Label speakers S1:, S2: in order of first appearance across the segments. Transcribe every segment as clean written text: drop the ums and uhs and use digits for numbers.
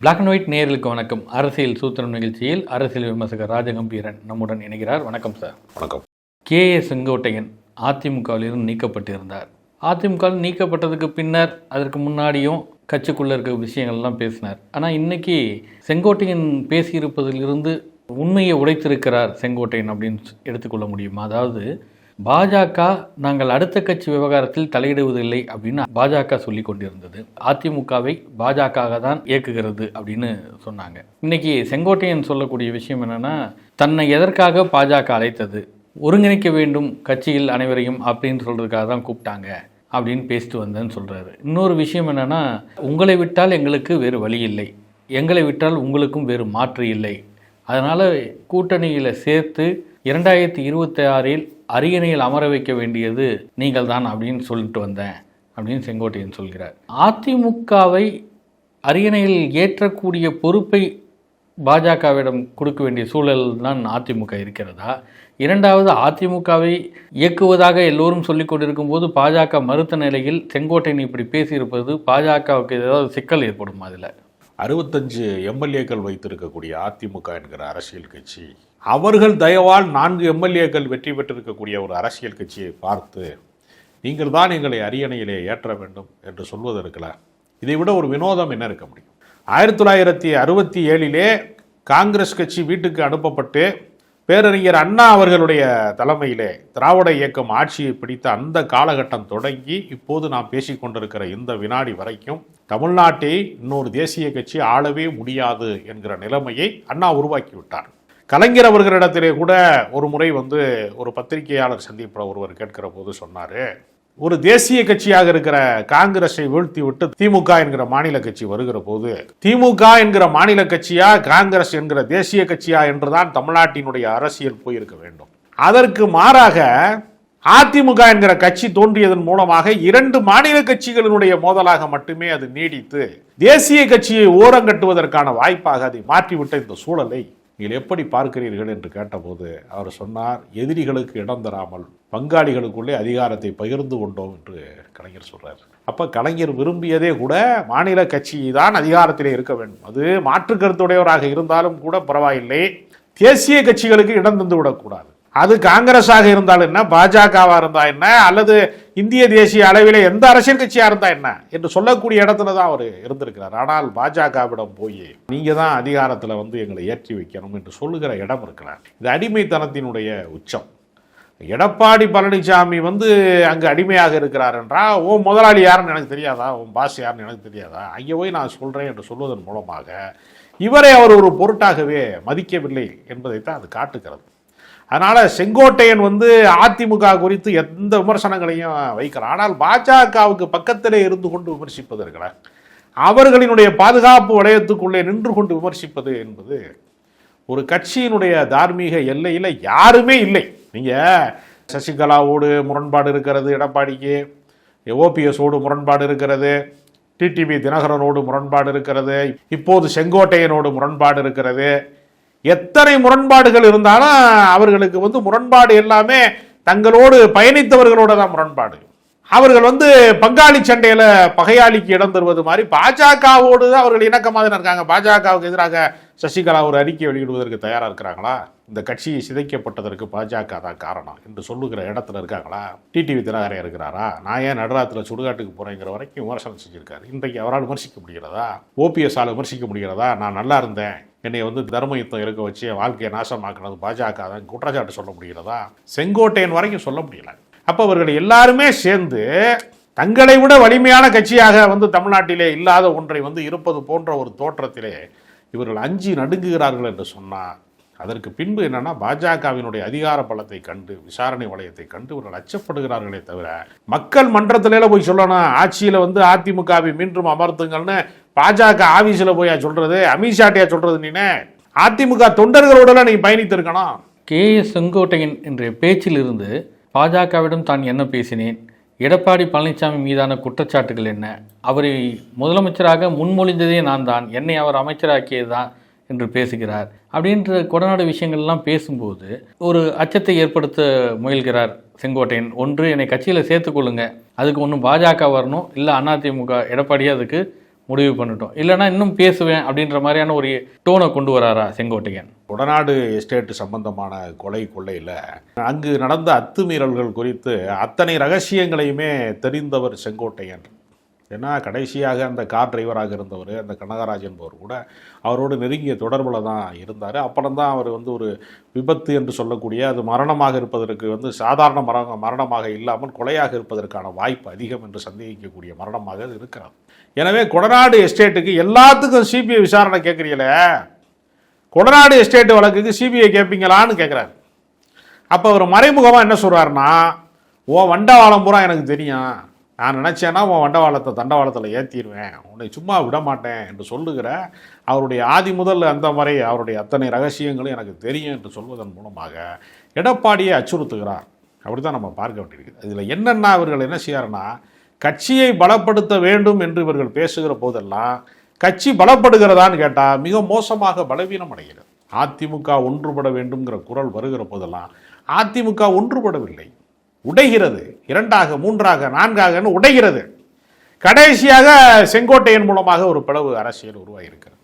S1: Black and white நேயர்களுக்கு வணக்கம். அரசியல் சூத்திரம் நிகழ்ச்சியில் அரசியல் விமர்சகர் ராஜகம்பீரன் நம்முடன் இணைகிறார். வணக்கம் சார்.
S2: வணக்கம்.
S1: கே.ஏ. செங்கோட்டையன் அதிமுகவிலிருந்து நீக்கப்பட்டிருந்தார். அதிமுக நீக்கப்பட்டதுக்கு பின்னர் அதற்கு முன்னாடியும் கட்சிக்குள்ளே இருக்க விஷயங்கள்லாம் பேசினார். ஆனால் இன்னைக்கு செங்கோட்டையன் பேசியிருப்பதிலிருந்து உண்மையை உடைத்திருக்கிறார் செங்கோட்டையன் அப்படின்னு எடுத்துக்கொள்ள முடியுமா? அதாவது பாஜக நாங்கள் அடுத்த கட்சி விவகாரத்தில் தலையிடுவதில்லை அப்படின்னு பாஜக சொல்லி கொண்டிருந்தது. அதிமுகவை பாஜக தான் இயக்குகிறது அப்படின்னு சொன்னாங்க. இன்னைக்கு செங்கோட்டையன் சொல்லக்கூடிய விஷயம் என்னன்னா, தன்னை எதற்காக பாஜக அழைத்தது, ஒருங்கிணைக்க வேண்டும் கட்சியில் அனைவரையும் அப்படின்னு சொல்றதுக்காக தான் கூப்பிட்டாங்க அப்படின்னு பேசிட்டு வந்தேன்னு சொல்றாரு. இன்னொரு விஷயம் என்னன்னா, உங்களை விட்டால் எங்களுக்கு வேறு வழி இல்லை, எங்களை விட்டால் உங்களுக்கும் வேறு மாற்று இல்லை, அதனால கூட்டணியில் சேர்த்து 2026 அரியணையில் அமர வைக்க வேண்டியது நீங்கள் தான் அப்படின்னு சொல்லிட்டு வந்தேன் அப்படின்னு செங்கோட்டையன் சொல்கிறார். அதிமுகவை அரியணையில் ஏற்றக்கூடிய பொறுப்பை பாஜகவிடம் கொடுக்க வேண்டிய சூழல் தான் அதிமுக இருக்கிறதா? இரண்டாவது, அதிமுகவை இயக்குவதாக எல்லோரும் சொல்லிக் கொண்டிருக்கும் போது பாஜக மறுத்த நிலையில் செங்கோட்டையன் இப்படி பேசியிருப்பது பாஜகவுக்கு ஏதாவது சிக்கல் ஏற்படும்? அதில்
S2: 65 எம்எல்ஏக்கள் வைத்திருக்கக்கூடிய அதிமுக என்கிற அரசியல் கட்சி, அவர்கள் தயவால் 4 எம்எல்ஏக்கள் வெற்றி பெற்றிருக்கக்கூடிய ஒரு அரசியல் கட்சியை பார்த்து நீங்கள் தான் எங்களை அரியணையிலே ஏற்ற வேண்டும் என்று சொல்வதற்குல இதை விட ஒரு வினோதம் என்ன இருக்க முடியும்? 1967 காங்கிரஸ் கட்சி வீட்டுக்கு அனுப்பப்பட்டு பேரறிஞர் அண்ணா அவர்களுடைய தலைமையிலே திராவிட இயக்கம் ஆட்சியை பிடித்த அந்த காலகட்டம் தொடங்கி இப்போது நாம் பேசிக்கொண்டிருக்கிற இந்த வினாடி வரைக்கும் தமிழ்நாட்டை இன்னொரு தேசிய கட்சி ஆளவே முடியாது என்கிற நிலைமையை அண்ணா உருவாக்கிவிட்டார். கலைஞர் அவர்களிடத்திலே கூட ஒரு முறை ஒரு பத்திரிகையாளர் சந்திப்பில் ஒருவர் கேட்கிற போது சொன்னார், ஒரு தேசிய கட்சியாக இருக்கிற காங்கிரஸை வீழ்த்தி விட்டு திமுக என்கிற மாநில கட்சி வருகிற போது திமுக என்கிற மாநில கட்சியா காங்கிரஸ் என்கிற தேசிய கட்சியா என்றுதான் தமிழ்நாட்டினுடைய அரசியல் போயிருக்க வேண்டும். அதற்கு மாறாக அதிமுக என்கிற கட்சி தோன்றியதன் மூலமாக 2 மாநில கட்சிகளினுடைய மோதலாக மட்டுமே அது நீடித்து தேசிய கட்சியை ஓரங்கட்டுவதற்கான வாய்ப்பாக அதை மாற்றிவிட்ட இந்த சூழலை நீங்கள் எப்படி பார்க்கிறீர்கள் என்று கேட்டபோது அவர் சொன்னார், எதிரிகளுக்கு இடம் தராமல் பங்காளிகளுக்குள்ளே அதிகாரத்தை பகிர்ந்து கொண்டோம் என்று கலைஞர் சொல்றார். அப்ப கலைஞர் விரும்பியதே கூட மாநில கட்சி தான் அதிகாரத்திலே இருக்க வேண்டும். அது மாற்று கருத்துடையவராக இருந்தாலும் கூட பரவாயில்லை, தேசிய கட்சிகளுக்கு இடம் தந்து விடக்கூடாது. அது காங்கிரஸாக இருந்தால் என்ன, பாஜகவா இருந்தா என்ன, அல்லது இந்திய தேசிய அளவிலே எந்த அரசியல் கட்சியா இருந்தா என்ன என்று சொல்லக்கூடிய இடத்துல தான் அவர் இருந்திருக்கிறார். ஆனால் பாஜகவிடம் போய் நீங்க தான் அதிகாரத்துல எங்களை ஏற்றி வைக்கணும் என்று சொல்லுகிற இடம் இருக்கிறார். இது அடிமைத்தனத்தினுடைய உச்சம். எடப்பாடி பழனிசாமி அங்கு அடிமையாக இருக்கிறார் என்றால், ஓ முதலாளி யாருன்னு எனக்கு தெரியாதா, உன் பாஸ் யாருன்னு எனக்கு தெரியாதா, அங்கே போய் நான் சொல்றேன் என்று சொல்வதன் மூலமாக இவரை அவர் ஒரு பொருட்டாகவே மதிக்கவில்லை என்பதைத்தான் அது காட்டுகிறது. அதனால செங்கோட்டையன் அதிமுக குறித்து எந்த விமர்சனங்களையும் வைக்கலாம். ஆனால் பாஜகவுக்கு பக்கத்திலே இருந்து கொண்டு விமர்சிப்பதற்காக அவர்களினுடைய பாதுகாப்பு வளையத்துக்குள்ளே நின்று கொண்டு விமர்சிப்பது என்பது ஒரு கட்சியினுடைய தார்மீக எல்லையில் யாருமே இல்லை. நீங்க சசிகலாவோடு முரண்பாடு இருக்கிறது, எடப்பாடிக்கு ஓபிஎஸோடு முரண்பாடு இருக்கிறது, டிடிவி தினகரனோடு முரண்பாடு இருக்கிறது, இப்போது செங்கோட்டையனோடு முரண்பாடு இருக்கிறது. எத்தனை முரண்பாடுகள் இருந்தாலும் அவர்களுக்கு முரண்பாடு எல்லாமே தங்களோடு பயணித்தவர்களோட தான் முரண்பாடு. அவர்கள் பங்காளி சண்டையில பகையாளிக்கு இடம் தருவது மாதிரி பாஜகவோடு அவர்கள் இணக்கமாக தான் இருக்காங்க. பாஜகவுக்கு எதிராக சசிகலா ஒரு அறிக்கை வெளியிடுவதற்கு தயாரா இருக்கிறாங்களா? இந்த கட்சி சிதைக்கப்பட்டதற்கு பாஜக தான் காரணம் என்று சொல்லுகிற இடத்துல இருக்காங்களா? டிடிவி தினகரன் இருக்கிறாரா? நான் ஏன் நடுராத்தில் சுடுகாட்டுக்கு போறேங்கிற வரைக்கும் விமர்சனம் செஞ்சிருக்காரு. இன்றைக்கு அவரால் விமர்சிக்க முடிகிறதா? ஓபிஎஸ்ஆல் விமர்சிக்க முடிகிறதா? நான் நல்லா இருந்தேன், என்னை தர்ம யுத்தம் இருக்க வச்சு வாழ்க்கையை நாசமாக்கினது பாஜக தான் குற்றச்சாட்டு சொல்ல முடிகிறதா? செங்கோட்டையன் வரைக்கும் சொல்ல முடியல. அப்ப அவர்கள் எல்லாருமே சேர்ந்து தங்களை விட வலிமையான கட்சியாக தமிழ்நாட்டிலே இல்லாத ஒன்றை இருப்பது போன்ற ஒரு தோற்றத்திலே இவர்கள் அஞ்சி நடுங்குகிறார்கள் என்று சொன்னார். அதற்கு பின்பு என்னன்னா, பாஜகவினுடைய அதிகார பலத்தை கண்டு விசாரணை வளையத்தை கண்டு இவர்கள் அச்சப்படுகிறார்களே தவிர மக்கள் மன்றத்தில போய் சொல்லணும் ஆட்சியில அதிமுகவை மீண்டும் அமர்த்துங்கள்னு பாஜக ஆபீஸ்ல போய் சொல்றது, அமித்ஷாட்டியா சொல்றது? நீனே அதிமுக தொண்டர்களோட நீ பயணித்திருக்கணும்.
S1: கே.ஏ. செங்கோட்டையன் என்ற பேச்சில் இருந்து பாஜகவிடம் தான் என்ன பேசினேன், எடப்பாடி பழனிசாமி மீதான குற்றச்சாட்டுகள் என்ன, அவரை முதலமைச்சராக முன்மொழிந்ததே நான் தான், என்னை அவர் அமைச்சராக்கியது தான் என்று பேசுகிறார் அப்படின்ற கொடநாடு விஷயங்கள்லாம் பேசும்போது ஒரு அச்சத்தை ஏற்படுத்த முயல்கிறார் செங்கோட்டையன். ஒன்று, என்னை கட்சியில் சேர்த்துக்கொள்ளுங்க, அதுக்கு ஒன்றும் பாஜக வரணும், இல்லை அதிமுக எடப்பாடியே அதுக்கு முடிவு பண்ணிட்டோம், இல்லைன்னா இன்னும் பேசுவேன் அப்படின்ற மாதிரியான ஒரு டோனை கொண்டு வராரா செங்கோட்டையன்?
S2: கொடநாடு எஸ்டேட் சம்பந்தமான கொலை கொள்ளையில் அங்கு நடந்த அத்துமீறல்கள் குறித்து அத்தனை ரகசியங்களையுமே தெரிந்தவர் செங்கோட்டையன். ஏன்னா கடைசியாக அந்த கார் டிரைவராக இருந்தவர் அந்த கனகராஜ் என்பவர் கூட அவரோடு நெருங்கிய தொடர்பில் தான் இருந்தார். அப்புறம் தான் அவர் வந்து ஒரு விபத்து என்று சொல்லக்கூடிய அது மரணமாக இருப்பதற்கு வந்து சாதாரண மரணமாக இல்லாமல் கொலையாக இருப்பதற்கான வாய்ப்பு அதிகம் என்று சந்தேகிக்கக்கூடிய மரணமாக அது இருக்கிறார். எனவே கொடநாடு எஸ்டேட்டுக்கு எல்லாத்துக்கும் சிபிஐ விசாரணை கேட்குறீங்களே, கொடநாடு எஸ்டேட் வழக்குக்கு சிபிஐ கேட்பீங்களான்னு கேட்குறாரு. அப்போ அவர் மறைமுகமாக என்ன சொல்கிறாருன்னா, ஓ வண்டவாளம் பூரா எனக்கு தெரியும், நான் நினச்சேன்னா உன் வண்டவாளத்தை தண்டவாளத்தில் ஏற்றிடுவேன், உன்னை சும்மா விட மாட்டேன் என்று சொல்லுகிற அவருடைய ஆதி முதல் அந்த வரை அவருடைய அத்தனை ரகசியங்களும் எனக்கு தெரியும் என்று சொல்வதன் மூலமாக எடப்பாடியை அச்சுறுத்துகிறார். அப்படி தான் நம்ம பார்க்க வேண்டியிருக்குது. இதில் என்னென்னா இவர்கள் என்ன செய்யாருன்னா, கட்சியை பலப்படுத்த வேண்டும் என்று இவர்கள் பேசுகிற போதெல்லாம் கட்சி பலப்படுகிறதான்னு கேட்டால் மிக மோசமாக பலவீனம் அடைகிறது. அதிமுக ஒன்றுபட வேண்டும்ங்கிற குரல் வருகிற போதெல்லாம் அதிமுக ஒன்றுபடவில்லை, உடைகிறது. 2ஆக 3ஆக 4ஆகன்னு உடைகிறது. கடைசியாக செங்கோட்டையன் மூலமாக ஒரு பிளவு அரசியல் உருவாகியிருக்கிறது.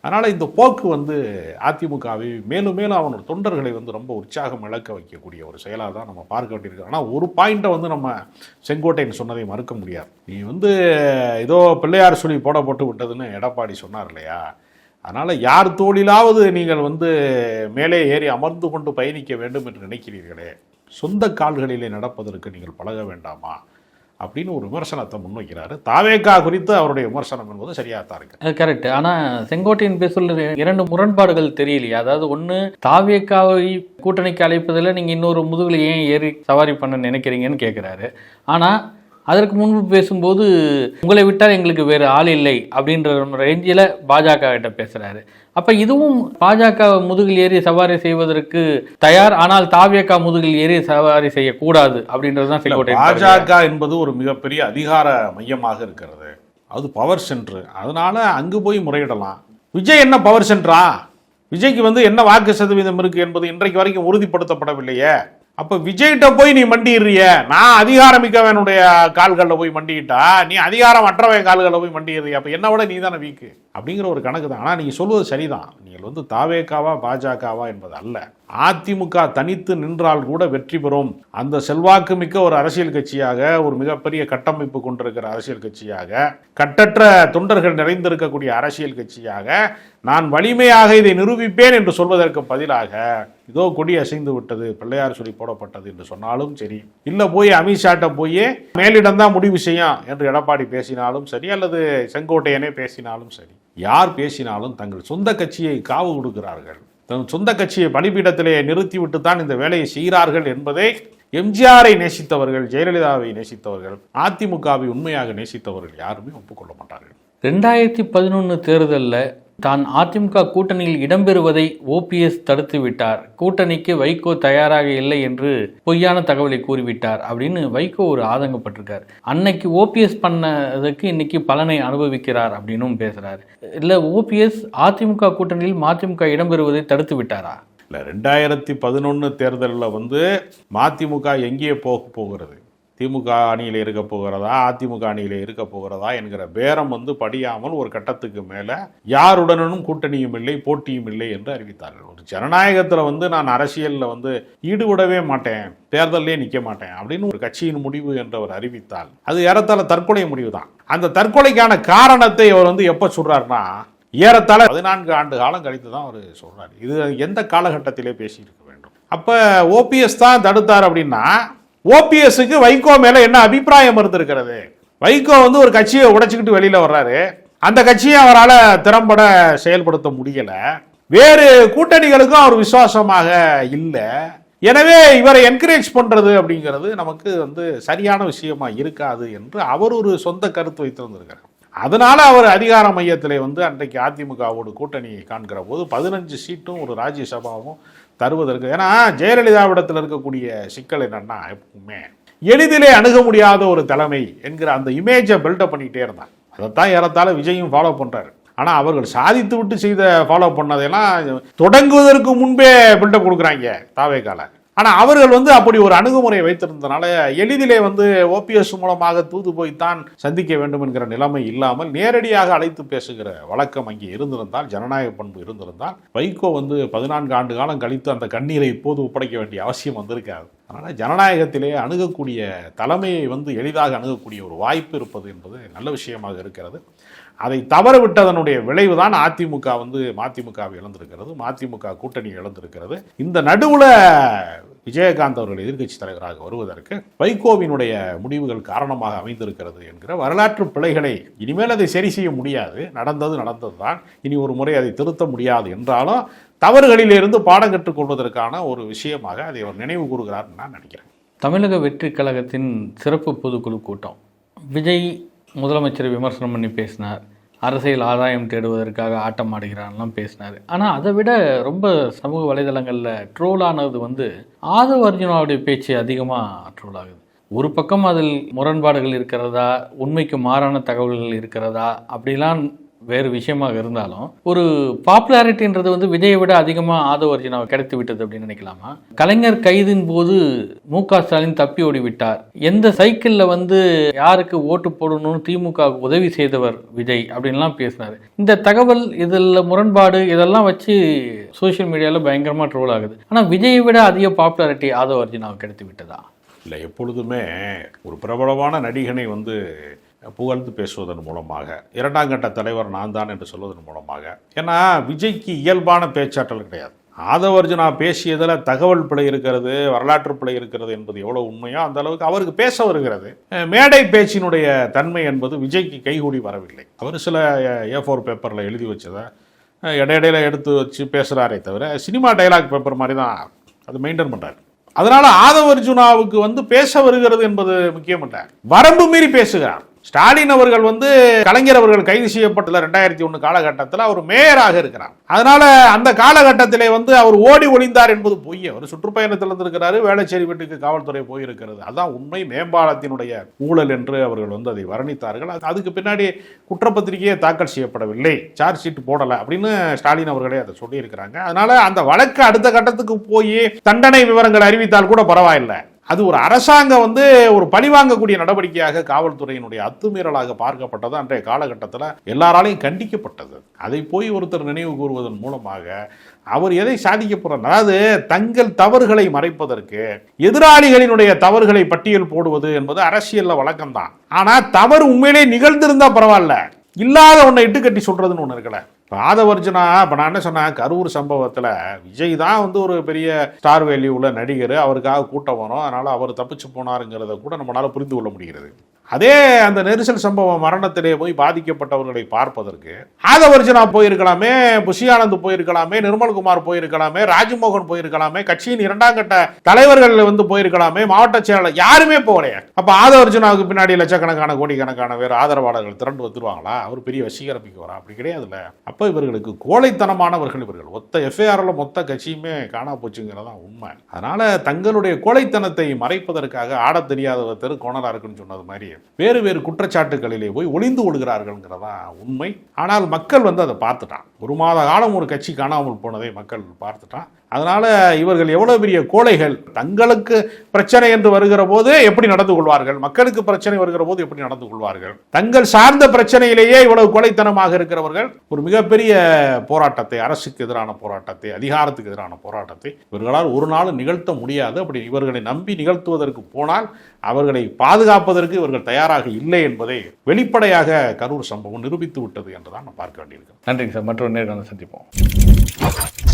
S2: அதனால் இந்த போக்கு வந்து அதிமுகவை மேலும் மேலும் அவனோட தொண்டர்களை வந்து ரொம்ப உற்சாகம் இழக்க வைக்கக்கூடிய ஒரு செயலாக தான் நம்ம பார்க்க வேண்டியிருக்கு. ஆனால் ஒரு பாயிண்ட்டை வந்து நம்ம செங்கோட்டையன் சொன்னதை மறுக்க முடியாது. நீ வந்து ஏதோ பிள்ளையார் சொல்லி போட்டு விட்டதுன்னு எடப்பாடி சொன்னார் இல்லையா, அதனால் யார் தோளிலாவது நீங்கள் வந்து மேலே ஏறி அமர்ந்து கொண்டு பயணிக்க வேண்டும் என்று நினைக்கிறீர்களே, சொந்த கால்களிலே நடப்பதற்கு நீங்கள் பழக வேண்டாமா அப்படின்னு ஒரு விமர்சனத்தை முன்வைக்கிறாரு. தாவேகா குறித்து அவருடைய விமர்சனம் என்பது சரியாகத்தான் இருக்கு.
S1: அது கரெக்ட். ஆனால் செங்கோட்டையன் பேசுள்ள 2 முரண்பாடுகள் தெரியலையா? அதாவது ஒன்று, தாவேகாவை கூட்டணிக்கு அழைப்பதில் நீங்கள் இன்னொரு முதுகில் ஏன் ஏறி சவாரி பண்ண நினைக்கிறீங்கன்னு கேட்குறாரு. ஆனால் அதற்கு முன்பு பேசும்போது உங்களை விட்டால் எங்களுக்கு வேறு ஆள் இல்லை அப்படின்ற ரேஞ்சில் பாஜக கிட்ட பேசுகிறாரு. அப்போ இதுவும் பாஜக முதுகில் ஏறி சவாரி செய்வதற்கு தயார், ஆனால் தாவேகா முதுகில் ஏறி சவாரி செய்யக்கூடாது அப்படின்றது தான் செங்கோட்டையன்.
S2: பாஜக என்பது ஒரு மிகப்பெரிய அதிகார மையமாக இருக்கிறது, அது பவர் சென்ட்ரு. அதனால அங்கு போய் முறையிடலாம். விஜய் என்ன பவர் சென்டரா? விஜய்க்கு வந்து என்ன வாக்கு சதவீதம் இருக்கு என்பது இன்றைக்கு வரைக்கும் உறுதிப்படுத்தப்படவில்லையே. அப்போ விஜய்கிட்ட போய் நீ மண்டிடுறிய, நான் அதிகாரமிக்கவனுடைய கால்களில் போய் மண்டிக்கிட்டா நீ அதிகாரம் அற்றவன் கால்களில் போய் மண்டிடுறிய, அப்போ என்ன விட நீ தானே வீக்கு அப்படிங்கிற ஒரு கணக்கு தான். ஆனால் நீங்கள் சொல்வது சரிதான். நீங்கள் வந்து தாவேகாவா பாஜகவா என்பது அல்ல. அதிமுக தனித்து நின்றால் கூட வெற்றி பெறும் அந்த செல்வாக்கு மிக்க ஒரு அரசியல் கட்சியாக, ஒரு மிகப்பெரிய கட்டமைப்பு கொண்டிருக்கிற அரசியல் கட்சியாக, கட்டற்ற தொண்டர்கள் நிறைந்திருக்கக்கூடிய அரசியல் கட்சியாக நான் வலிமையாக இதை நிரூபிப்பேன் என்று சொல்வதற்கு பதிலாக இதோ கொடி அசைந்து விட்டது, பிள்ளையார் சொல்லி போடப்பட்டது என்று சொன்னாலும் சரி, இல்லை போய் அமித்ஷாட்ட போய் மேலிடம் தான் முடிவு செய்யும் என்று எடப்பாடி பேசினாலும் சரி, அல்லது செங்கோட்டையனே பேசினாலும் சரி, யார் பேசினாலும் தங்கள் சொந்த கட்சியை காவு கொடுக்கிறார்கள், தன் சொந்த கட்சியை பலிபீடத்திலே நிறுத்திவிட்டு தான் இந்த வேலையை செய்கிறார்கள் என்பதை எம்ஜிஆரை நேசித்தவர்கள், ஜெயலலிதாவை நேசித்தவர்கள், அதிமுகவை உண்மையாக நேசித்தவர்கள் யாருமே ஒப்புக்கொள்ள மாட்டார்கள்.
S1: 2011 தேர்தலில் தான் அதிமுக கூட்டணியில் இடம்பெறுவதை ஓபிஎஸ் தடுத்து விட்டார், கூட்டணிக்கு வைகோ தயாராக இல்லை என்று பொய்யான தகவலை கூறிவிட்டார் அப்படின்னு வைகோ ஒரு ஆதங்கப்பட்டிருக்கார். அன்னைக்கு ஓபிஎஸ் பண்ணதுக்கு இன்னைக்கு பலனை அனுபவிக்கிறார் அப்படின்னும் பேசுறாரு. இல்லை ஓபிஎஸ் அதிமுக கூட்டணியில் மதிமுக இடம்பெறுவதை தடுத்து விட்டாரா?
S2: இல்லை, 2011 தேர்தலில் வந்து மதிமுக எங்கே போகிறது, திமுக அணியில் இருக்க போகிறதா அதிமுக அணியில் இருக்க போகிறதா என்கிற பேரம் வந்து படியாமல் ஒரு கட்டத்துக்கு மேலே யாருடனும் கூட்டணியும் இல்லை, போட்டியும் இல்லை என்று அறிவித்தார்கள். ஒரு ஜனநாயகத்தில் வந்து நான் அரசியலில் வந்து ஈடுபடவே மாட்டேன், தேர்தலே நிற்க மாட்டேன் அப்படின்னு ஒரு கட்சியின் முடிவு என்று அவர் அறிவித்தால் அது ஏறத்தாழ தற்கொலை முடிவு தான். அந்த தற்கொலைக்கான காரணத்தை அவர் வந்து எப்போ சொல்றாருன்னா, ஏறத்தாழ 14 ஆண்டு காலம் கழித்து தான் அவர் சொல்றாரு. இது எந்த காலகட்டத்திலே பேசியிருக்க வேண்டும்? அப்போ ஓபிஎஸ் தான் தடுத்தார் அப்படின்னா ஓபிஎஸ்க்கு வைகோ மேல என்ன அபிப்பிராயம் இருந்திருக்கிறது? வைகோ வந்து ஒரு கட்சியை உடைச்சுக்கிட்டு வெளியில வர்றாரு, அந்த கட்சியை அவரால் திறம்பட செயல்படுத்த முடியல, வேறு கூட்டணிகளுக்கும் அவர் விசுவாசமாக இல்லை. எனவே இவரை என்கரேஜ் பண்றது அப்படிங்கிறது நமக்கு வந்து சரியான விஷயமா இருக்காது என்று அவர் ஒரு சொந்த கருத்து வைத்திருந்திருக்கிறார். அதனால அவர் அதிகார மையத்திலே வந்து அன்றைக்கு அதிமுகவோடு கூட்டணியை காண்கிற போது 15 சீட்டும் ஒரு ராஜ்யசபாவும் தருவதற்கு, ஏன்னா ஜெயலலிதாவிடத்தில் இருக்கக்கூடிய சிக்கல் என்னன்னா, எப்பவுமே எளிதிலே அணுக முடியாத ஒரு தலைமை என்கிற அந்த இமேஜை பில்டப் பண்ணிக்கிட்டே இருந்தாங்க. அதைத்தான் ஏறத்தாழ விஜயும் ஃபாலோ பண்றாரு. ஆனால் அவர்கள் சாதித்து விட்டு செய்த ஃபாலோ பண்ணதெல்லாம் தொடங்குவதற்கு முன்பே பில்டப் கொடுக்குறாங்க தாவேகால. ஆனால் அவர்கள் வந்து அப்படி ஒரு அணுகுமுறையை வைத்திருந்தனால எளிதிலே வந்து ஓபிஎஸ் மூலமாக தூது போய்த்தான் சந்திக்க வேண்டும் என்கிற நிலைமை இல்லாமல் நேரடியாக அழைத்து பேசுகிற வழக்கம் அங்கே இருந்திருந்தால், ஜனநாயக பண்பு இருந்திருந்தால், வைகோ வந்து 14 ஆண்டு காலம் கழித்து அந்த கண்ணீரை இப்போது ஒப்படைக்க வேண்டிய அவசியம் வந்திருக்காது. அதனால் ஜனநாயகத்திலே அணுகக்கூடிய தலைமையை வந்து எளிதாக அணுகக்கூடிய ஒரு வாய்ப்பு இருப்பது என்பது நல்ல விஷயமாக இருக்கிறது. அதை தவற விட்டதனுடைய விளைவு தான் அதிமுக வந்து மதிமுகவை இழந்திருக்கிறது, மதிமுக கூட்டணி இழந்திருக்கிறது. இந்த நடுவில் விஜயகாந்த் அவர்கள் எதிர்க்கட்சி தலைவராக வருவதற்கு வைகோவினுடைய முடிவுகள் காரணமாக அமைந்திருக்கிறது என்கிற வரலாற்று பிழைகளை இனிமேல் அதை சரி செய்ய முடியாது. நடந்தது தான், இனி ஒரு முறை அதை திருத்த முடியாது என்றாலும் தவறுகளிலிருந்து பாடம் கற்றுக்கொள்வதற்கான ஒரு விஷயமாக அதை அவர் நினைவு கூறுகிறார் நான் நினைக்கிறேன்.
S1: தமிழக வெற்றி கழகத்தின் சிறப்பு பொதுக்குழு கூட்டம், விஜய் முதலமைச்சரை விமர்சனம் பண்ணி பேசினார், அரசியல் ஆதாயம் தேடுவதற்காக ஆட்டம் ஆடுகிறான்லாம் பேசினார். ஆனால் அதை விட ரொம்ப சமூக வலைதளங்களில் ட்ரோலானது வந்து ஆதவ் அர்ஜுனாவுடைய பேச்சு அதிகமாக ட்ரோல் ஆகுது. ஒரு பக்கம் அதில் முரண்பாடுகள் இருக்கிறதா, உண்மைக்கு மாறான தகவல்கள் இருக்கிறதா, அப்படிலாம் வேறு விஷயமாக இருந்தாலும் ஒரு பாப்புலாரிட்டின்றது வந்து விஜயை விட அதிகமாக ஆதவ் அர்ஜுனாவை கிடைத்து விட்டது அப்படின்னு நினைக்கலாமா? கலைஞர் கைதின் போது மு.க. ஸ்டாலின் தப்பி ஓடி விட்டார், எந்த சைக்கிளில் வந்து யாருக்கு ஓட்டு போடணும்னு திமுக உதவி செய்தவர் விஜய் அப்படின்லாம் பேசினார். இந்த தகவல், இதில் முரண்பாடு, இதெல்லாம் வச்சு சோஷியல் மீடியாவில் பயங்கரமாக ட்ரோல் ஆகுது. ஆனால் விஜயை விட அதிக பாப்புலாரிட்டி ஆதவ் அர்ஜுனாவுக்கு கிடைத்து விட்டதா?
S2: இல்லை, எப்பொழுதுமே ஒரு பிரபலமான நடிகனை வந்து புகழ்ந்து பேசுவதன் மூலமாக, இரண்டாம் கட்ட தலைவர் நான் தான் என்று சொல்வதன் மூலமாக, ஏன்னா விஜய்க்கு இயல்பான பேச்சாற்றல் கிடையாது. ஆதவ் அர்ஜுனா பேசியதில் தகவல் பிழை இருக்கிறது, வரலாற்று பிழை இருக்கிறது என்பது எவ்வளோ உண்மையோ அந்த அளவுக்கு அவருக்கு பேச வருகிறது. மேடை பேச்சினுடைய தன்மை என்பது விஜய்க்கு கைகூடி வரவில்லை. அவர் சில A4 பேப்பரில் எழுதி வச்சதை இடையிடையில எடுத்து வச்சு பேசுகிறாரே தவிர சினிமா டைலாக் பேப்பர் மாதிரி தான் அது மெயின்டைன் பண்ணுறாரு. அதனால ஆதவ் அர்ஜுனாவுக்கு வந்து பேச வருகிறது என்பது முக்கியம் இல்லை, வரம்பு மீறி பேசுகிறார். ஸ்டாலின் அவர்கள் வந்து கலைஞர் அவர்கள் கைது செய்யப்பட்டுள்ள 2001 காலகட்டத்தில் அவர் மேயராக இருக்கிறார். அதனால அந்த காலகட்டத்திலே வந்து அவர் ஓடி ஒளிந்தார் என்பது பொய். அவர் சுற்றுப்பயணத்தில் இருந்திருக்கிறாரு, வேளச்சேரி வீட்டுக்கு காவல்துறை போயிருக்கிறது, அதான் உண்மை. மேம்பாலத்தினுடைய ஊழல் என்று அவர்கள் வந்து அதை வர்ணித்தார்கள். அதுக்கு பின்னாடி குற்றப்பத்திரிகையே தாக்கல் செய்யப்படவில்லை, சார்ஜ் ஷீட் போடலை அப்படின்னு ஸ்டாலின் அவர்களே அதை சொல்லியிருக்கிறாங்க. அதனால அந்த வழக்கு அடுத்த கட்டத்துக்கு போய் தண்டனை விவரங்கள் அறிவித்தால் கூட பரவாயில்லை. அது ஒரு அரசாங்கம் வந்து ஒரு பழிவாங்கக்கூடிய நடவடிக்கையாக காவல்துறையினுடைய அத்துமீறலாக பார்க்கப்பட்டது. அன்றைய காலகட்டத்தில் எல்லாராலையும் கண்டிக்கப்பட்டது. அதை போய் ஒருத்தர் நினைவு கூறுவதன் மூலமாக அவர் எதை சாதிக்க போறார்? அதாவது தங்கள் தவறுகளை மறைப்பதற்கு எதிராளிகளினுடைய தவறுகளை பட்டியல் போடுவது என்பது அரசியல்ல வழக்கம்தான். ஆனா தவறு உண்மையிலே நிகழ்ந்திருந்தா பரவாயில்ல, இல்லாத ஒன்றை இட்டுக்கட்டி சொல்றதுன்னு ஒன்று இருக்கல. இப்போ ஆதவ் அர்ஜுனா, இப்போ நான் என்ன சொன்னேன், கரூர் சம்பவத்தில் விஜய் தான் வந்து ஒரு பெரிய ஸ்டார் வேல்யூ உள்ள நடிகர், அவருக்காக கூட்டம் வரும், அதனால் அவர் தப்பிச்சு போனாருங்கிறத கூட நம்மளால் புரிந்து கொள்ள முடிகிறது. அதே அந்த நெரிசல் சம்பவம் மரணத்திலே போய் பாதிக்கப்பட்டவர்களை பார்ப்பதற்கு ஆதவ் அர்ஜுனா போயிருக்கலாமே, புஷி ஆனந்த் போயிருக்கலாமே, நிர்மல்குமார் போயிருக்கலாமே, ராஜ்மோகன் போயிருக்கலாமே, கட்சியின் 2ஆம் கட்ட தலைவர்கள் வந்து போயிருக்கலாமே, மாவட்ட செயலாளர் யாருமே போகலையே. அப்ப ஆதவ் அர்ஜுனாவுக்கு பின்னாடி லட்சக்கணக்கான கோடிக்கணக்கான வேறு ஆதரவாளர்கள் திரண்டு வந்துருவாங்களா? அவர் பெரிய வசீகரப்பிக்கு வரா? அப்படி கிடையாதுல்ல. அப்ப இவர்களுக்கு கோழைத்தனமானவர்கள் இவர்கள். ஒத்த எஃப்ஐஆர்ல மொத்த கட்சியுமே காணா போச்சுங்கிறதா உண்மை. அதனால தங்களுடைய கோழைத்தனத்தை மறைப்பதற்காக ஆட தெரியாதவர் தெரு கோணலா இருக்குன்னு சொன்னது மாதிரி வேறு வேறு குற்றச்சாட்டுகளிலே போய் ஒளிந்து கொள்கிறார்கள்ங்கிறதா உண்மை. ஆனால் மக்கள் வந்து அதை பார்த்துட்டான். 1 மாத காலம் ஒரு கட்சி காணாமல் போனதை மக்கள் பார்த்துட்டான். அதனால இவர்கள் எவ்வளவு பெரிய கோழைகள், தங்களுக்கு பிரச்சனை என்று வருகிற போது எப்படி நடந்து கொள்வார்கள், மக்களுக்கு பிரச்சனை வருகிற போது எப்படி நடந்து கொள்வார்கள், தங்கள் சார்ந்த பிரச்சனையிலேயே இவ்வளவு கோழைத்தனமாக இருக்கிறவர்கள் ஒரு மிகப்பெரிய போராட்டத்தை, அரசுக்கு எதிரான போராட்டத்தை, அதிகாரத்துக்கு எதிரான போராட்டத்தை இவர்களால் ஒரு நாள் நிகழ்த்த முடியாது. அப்படி இவர்களை நம்பி நிகழ்த்துவதற்கு போனால் அவர்களை பாதுகாப்பதற்கு இவர்கள் தயாராக இல்லை என்பதை வெளிப்படையாக கரூர் சம்பவம் நிரூபித்து விட்டது என்றுதான் பார்க்க வேண்டியிருக்கிறது.
S1: நன்றிங்க சார். மற்றொரு நேரம் சந்திப்போம்.